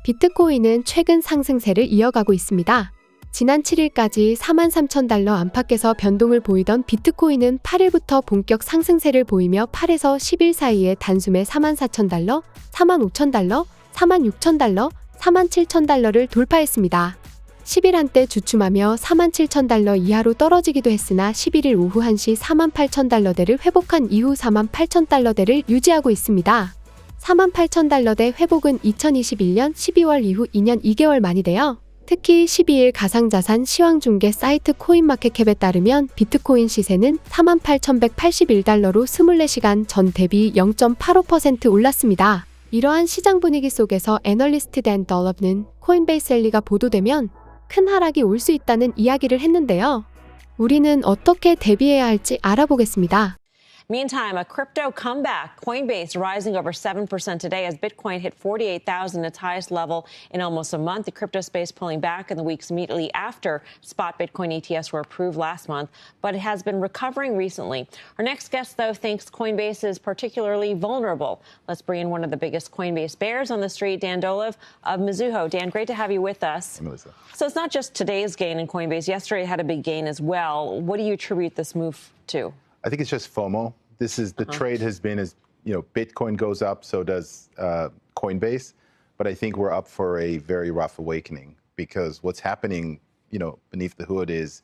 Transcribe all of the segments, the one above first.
비트코인은 최근 상승세를 이어가고 있습니다. 지난 7일까지 43,000달러 안팎에서 변동을 보이던 비트코인은 8일부터 본격 상승세를 보이며 8에서 10일 사이에 단숨에 44,000달러, 45,000달러, 46,000달러, 47,000달러를 돌파했습니다. 10일 한때 주춤하며 47,000달러 이하로 떨어지기도 했으나 11일 오후 1시 48,000달러대를 회복한 이후 48,000달러대를 유지하고 있습니다. 48,000달러대 회복은 2021년 12월 이후 2년 2개월 만이데요. 특히 12일 가상자산 시황중개 사이트 코인마켓캡에 따르면 비트코인 시세는 48,181달러로 24시간 전 대비 0.85% 올랐습니다. 이러한 시장 분위기 속에서 애널리스트 댄 덜럽는 코인베이스 랠리가 보도되면 큰 하락이 올 수 있다는 이야기를 했는데요. 우리는 어떻게 대비해야 할지 알아보겠습니다. Meantime, a crypto comeback. Coinbase rising over 7% today as Bitcoin hit 48,000, its highest level in almost a month. The crypto space pulling back in the weeks immediately after spot Bitcoin ETFs were approved last month, but it has been recovering recently. Our next guest, though, thinks Coinbase is particularly vulnerable. Let's bring in one of the biggest Coinbase bears on the street, Dan Dolev of Mizuho. Dan, great to have you with us. Melissa. So it's not just today's gain in Coinbase. Yesterday it had a big gain as well. What do you attribute this move to? I think it's just FOMO. This is the trade has been as Bitcoin goes up, so does Coinbase. But I think we're up for a very rough awakening because what's happening, beneath the hood is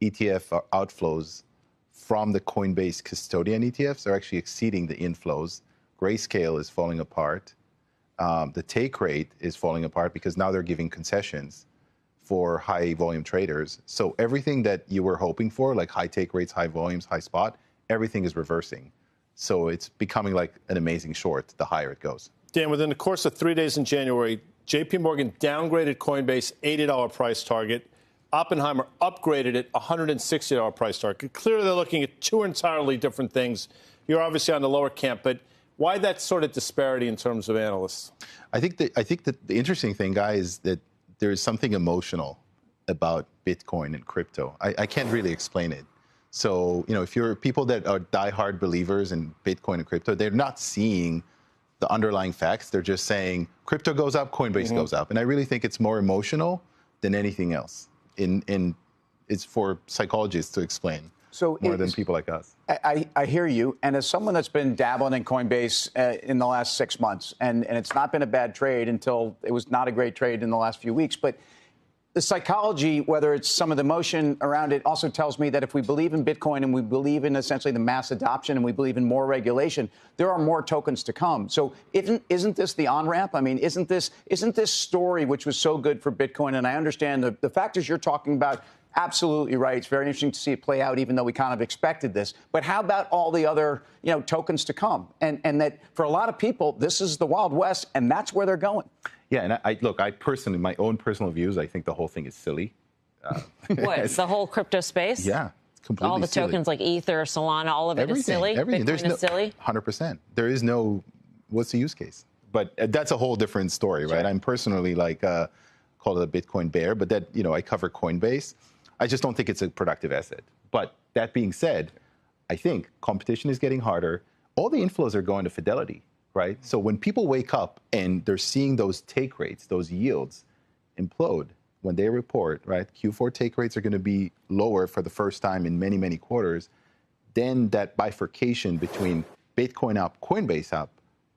ETF outflows from the Coinbase custodian ETFs are actually exceeding the inflows. Grayscale is falling apart. The take rate is falling apart because now they're giving concessions for high volume traders. So everything that you were hoping for, like high take rates, high volumes, high spot, everything is reversing. So it's becoming like an amazing short the higher it goes. Dan, within the course of 3 days in January, JP Morgan downgraded Coinbase $80 price target. Oppenheimer upgraded it $160 price target. Clearly, they're looking at two entirely different things. You're obviously on the lower camp, but why that sort of disparity in terms of analysts? I think that the interesting thing, guy, is that there is something emotional about Bitcoin and crypto. I can't really explain it. So, if you're people that are diehard believers in Bitcoin and crypto, they're not seeing the underlying facts. They're just saying crypto goes up, Coinbase goes up. And I really think it's more emotional than anything else. It's for psychologists to explain more than people like us. I hear you. And as someone that's been dabbling in Coinbase in the last 6 months, and it's not been a bad trade until it was not a great trade in the last few weeks, but the psychology, whether it's some of the motion around it, also tells me that if we believe in Bitcoin and we believe in essentially the mass adoption and we believe in more regulation, there are more tokens to come. So isn't this the on-ramp? I mean, isn't this story, which was so good for Bitcoin, and I understand the factors you're talking about, absolutely right. It's very interesting to see it play out, even though we kind of expected this. But how about all the other, tokens to come? And that for a lot of people, this is the Wild West, and that's where they're going. Yeah, and I personally, my own personal views, I think the whole thing is silly. What, the whole crypto space? Yeah, it's completely all the silly. Tokens like Ether, Solana, all of it is silly? Everything. Bitcoin is silly? 100%. There is no, what's the use case? But that's a whole different story, right? I'm personally called a Bitcoin bear, but that, I cover Coinbase. I just don't think it's a productive asset. But that being said, I think competition is getting harder. All the inflows are going to Fidelity, right? So when people wake up and they're seeing those take rates, those yields implode, when they report, right, Q4 take rates are going to be lower for the first time in many, many quarters, then that bifurcation between Bitcoin up, Coinbase up,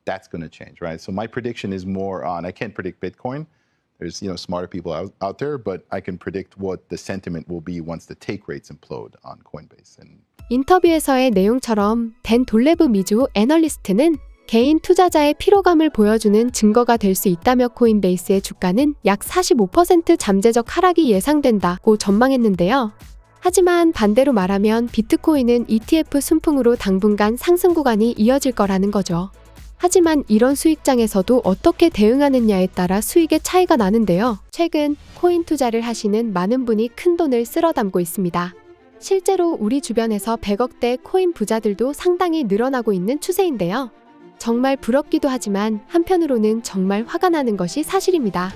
that's going to change, right? So my prediction is more on, I can't predict Bitcoin. There's, smarter people out there, but I can predict what the sentiment will be once the take rates implode on Coinbase. 인터뷰에서의 내용처럼 댄 돌레브 미주 애널리스트는 개인 투자자의 피로감을 보여주는 증거가 될 수 있다며 코인베이스의 주가는 약 45% 잠재적 하락이 예상된다고 전망했는데요. 하지만 반대로 말하면 비트코인은 ETF 순풍으로 당분간 상승 구간이 이어질 거라는 거죠. 하지만 이런 수익장에서도 어떻게 대응하느냐에 따라 수익의 차이가 나는데요. 최근 코인 투자를 하시는 많은 분이 큰 돈을 쓸어 담고 있습니다. 실제로 우리 주변에서 100억대 코인 부자들도 상당히 늘어나고 있는 추세인데요. 정말 부럽기도 하지만 한편으로는 정말 화가 나는 것이 사실입니다.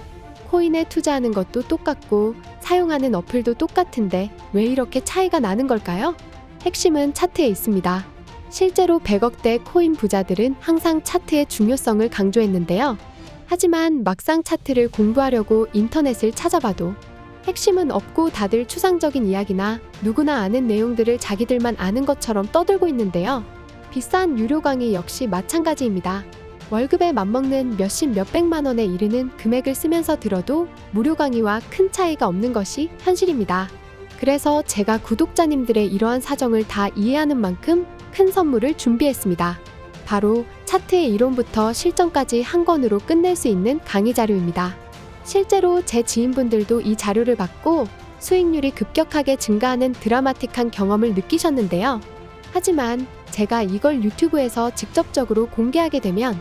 코인에 투자하는 것도 똑같고 사용하는 어플도 똑같은데 왜 이렇게 차이가 나는 걸까요? 핵심은 차트에 있습니다. 실제로 100억대 코인 부자들은 항상 차트의 중요성을 강조했는데요. 하지만 막상 차트를 공부하려고 인터넷을 찾아봐도 핵심은 없고 다들 추상적인 이야기나 누구나 아는 내용들을 자기들만 아는 것처럼 떠들고 있는데요. 비싼 유료 강의 역시 마찬가지입니다. 월급에 맞먹는 몇십 몇백만 원에 이르는 금액을 쓰면서 들어도 무료 강의와 큰 차이가 없는 것이 현실입니다. 그래서 제가 구독자님들의 이러한 사정을 다 이해하는 만큼 큰 선물을 준비했습니다. 바로 차트의 이론부터 실전까지 한 권으로 끝낼 수 있는 강의 자료입니다. 실제로 제 지인분들도 이 자료를 받고 수익률이 급격하게 증가하는 드라마틱한 경험을 느끼셨는데요. 하지만 제가 이걸 유튜브에서 직접적으로 공개하게 되면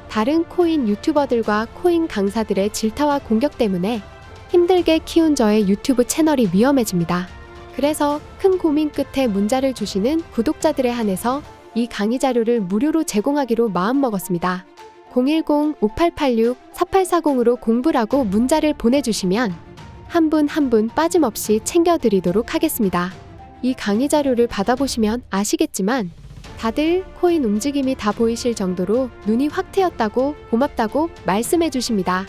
다른 코인 유튜버들과 코인 강사들의 질타와 공격 때문에 힘들게 키운 저의 유튜브 채널이 위험해집니다. 그래서 큰 고민 끝에 문자를 주시는 구독자들에 한해서 이 강의 자료를 무료로 제공하기로 마음먹었습니다. 010-5886-4840으로 공부라고 문자를 보내주시면 한 분 한 분 빠짐없이 챙겨드리도록 하겠습니다. 이 강의 자료를 받아보시면 아시겠지만 다들 코인 움직임이 다 보이실 정도로 눈이 확 트였다고 고맙다고 말씀해 주십니다.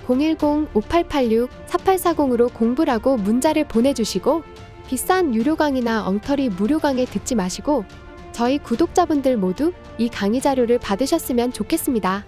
010-5886-4840으로 공부라고 문자를 보내주시고 비싼 유료 강의나 엉터리 무료 강의 듣지 마시고 저희 구독자분들 모두 이 강의 자료를 받으셨으면 좋겠습니다.